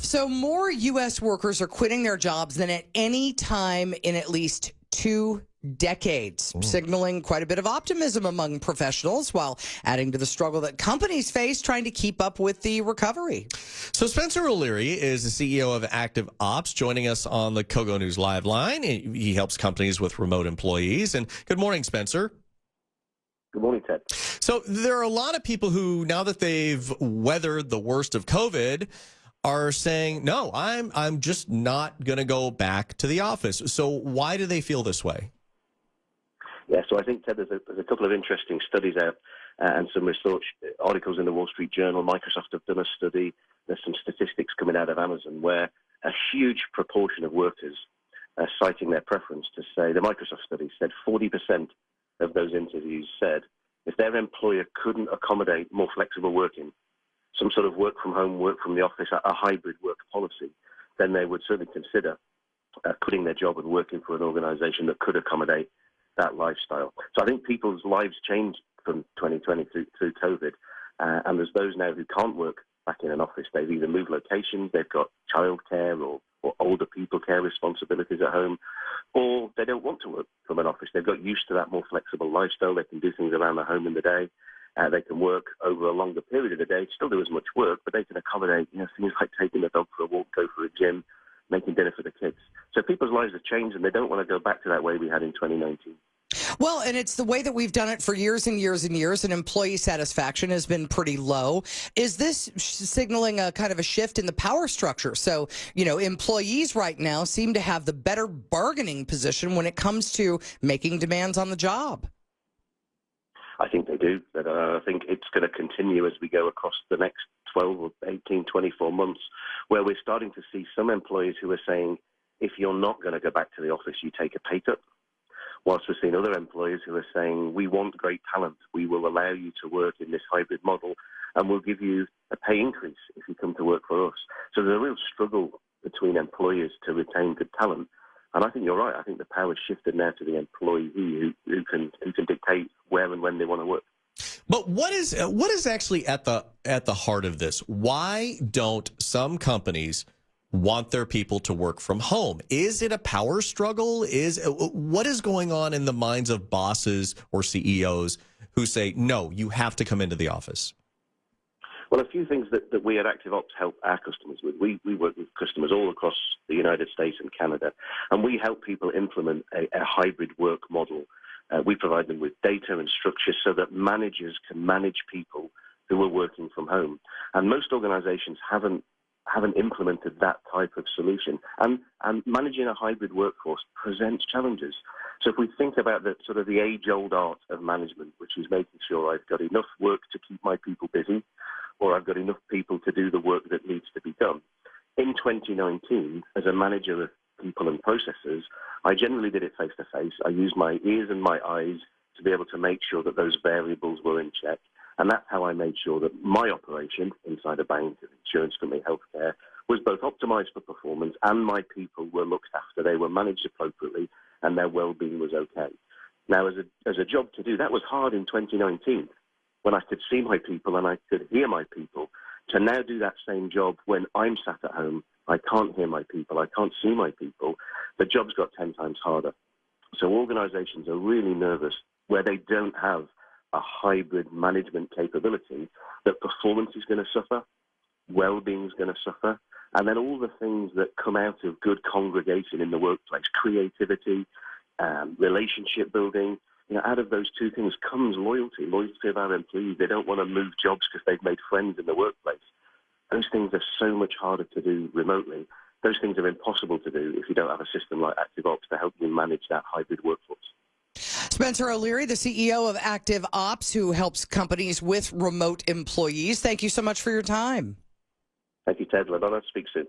So more U.S. workers are quitting their jobs than at any time in at least 2 decades, signaling quite a bit of optimism among professionals while adding to the struggle that companies face trying to keep up with the recovery. So Spencer O'Leary is the CEO of ActiveOps, joining us on the KOGO News Live line. He helps companies with remote employees. And good morning, Spencer. Good morning, Ted. So there are a lot of people who, now that they've weathered the worst of COVID, are saying, no, I'm just not going to go back to the office. So why do they feel this way? Yeah, so I think, Ted, there's a couple of interesting studies out and some research articles in the Wall Street Journal. Microsoft have done a study. There's some statistics coming out of Amazon where a huge proportion of workers are citing their preference to say, the Microsoft study said 40% of those interviews said if their employer couldn't accommodate more flexible working, some sort of work from home, work from the office, a hybrid work policy, then they would certainly consider quitting their job and working for an organization that could accommodate that lifestyle. So I think people's lives changed from 2020 through COVID, and there's those now who can't work back in an office. They've either moved locations, they've got childcare or older people care responsibilities at home, or they don't want to work from an office. They've got used to that more flexible lifestyle. They can do things around the home in the day. They can work over a longer period of the day, still do as much work, but they can accommodate things like taking the dog for a walk, go for a gym, making dinner for the kids. So people's lives have changed, and they don't want to go back to that way we had in 2019. Well, and it's the way that we've done it for years and years and years, and employee satisfaction has been pretty low. Is this signaling a kind of a shift in the power structure? So, employees right now seem to have the better bargaining position when it comes to making demands on the job. I think they do. I think it's going to continue as we go across the next 12 or 18, 24 months, where we're starting to see some employees who are saying, if you're not going to go back to the office, you take a pay cut. Whilst we're seeing other employers who are saying, we want great talent. We will allow you to work in this hybrid model, and we'll give you a pay increase if you come to work for us. So there's a real struggle between employers to retain good talent. And I think you're right. I think the power's shifted now to the employee who can dictate where and when they want to work. But what is actually at the heart of this? Why don't some companies want their people to work from home? Is it a power struggle? What is going on in the minds of bosses or CEOs who say, no, you have to come into the office? Well, a few things that we at ActiveOps help our customers with. We work with customers all across the United States and Canada, and we help people implement a hybrid work model. We provide them with data and structure so that managers can manage people who are working from home. And most organizations haven't implemented that type of solution. And managing a hybrid workforce presents challenges. So if we think about the age-old art of management, which is making sure I've got enough work to keep my people busy, or I've got enough people to do the work that needs to be done. In 2019, as a manager of people and processes, I generally did it face-to-face. I used my ears and my eyes to be able to make sure that those variables were in check. And that's how I made sure that my operation inside a bank, an insurance company, healthcare, was both optimized for performance and my people were looked after. They were managed appropriately and their well-being was okay. Now, as a job to do, that was hard in 2019 when I could see my people and I could hear my people. To now do that same job when I'm sat at home, I can't hear my people, I can't see my people, the job's got 10 times harder. So organizations are really nervous where they don't have a hybrid management capability, that performance is going to suffer, well-being is going to suffer, and then all the things that come out of good congregation in the workplace, creativity, relationship building, out of those two things comes loyalty of our employees. They don't want to move jobs because they've made friends in the workplace. Those things are so much harder to do remotely. Those things are impossible to do if you don't have a system like ActiveOps to help you manage that hybrid workforce. Spencer O'Leary, the CEO of ActiveOps, who helps companies with remote employees. Thank you so much for your time. Thank you, Ted. Speak soon.